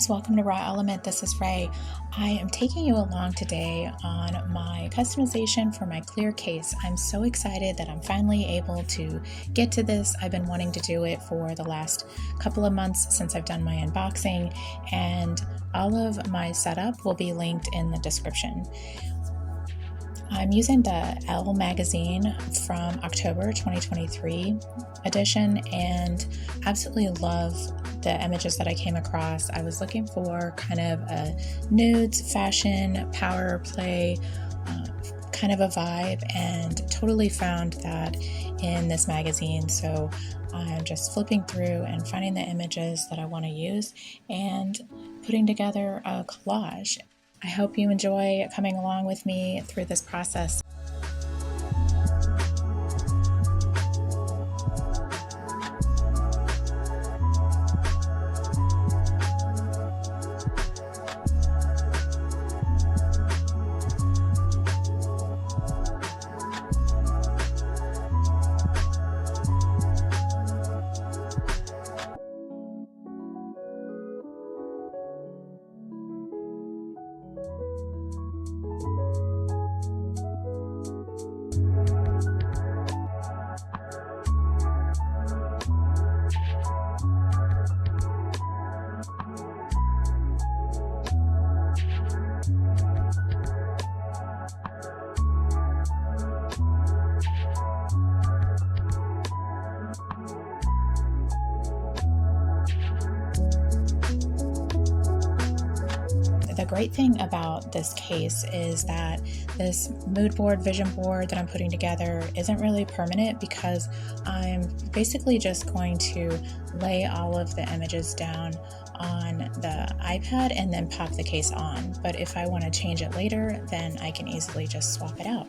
friends, welcome to Raw Element. This is Ray. I am taking you along today on my customization for my clear case. I'm so excited that I'm finally able to get to this. I've been wanting to do it for the last couple of months since I've done my unboxing, and all of my setup will be linked in the description. I'm using the Elle magazine from October 2023 edition and absolutely love the images that I came across. I was looking for kind of a nudes, fashion, power play kind of a vibe, and totally found that in this magazine. So I'm just flipping through and finding the images that I want to use and putting together a collage. I hope you enjoy coming along with me through this process. The great thing about this case is that this mood board, vision board that I'm putting together isn't really permanent, because I'm basically just going to lay all of the images down on the iPad and then pop the case on. But if I want to change it later, then I can easily just swap it out.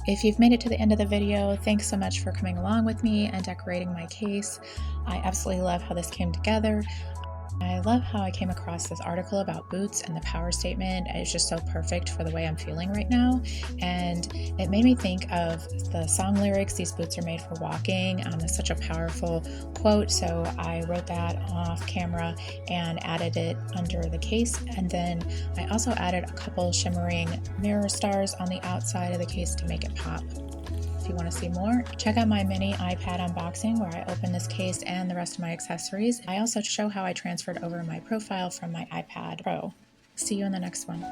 If you've made it to the end of the video, thanks so much for coming along with me and decorating my case. I absolutely love how this came together. I love how I came across this article about boots and the power statement. It's just so perfect for the way I'm feeling right now. And it made me think of the song lyrics, "These boots are made for walking." It's such a powerful quote. So I wrote that off camera and added it under the case. And then I also added a couple shimmering mirror stars on the outside of the case to make it pop. If you want to see more, check out my mini iPad unboxing where I open this case and the rest of my accessories. I also show how I transferred over my profile from my iPad Pro. See you in the next one.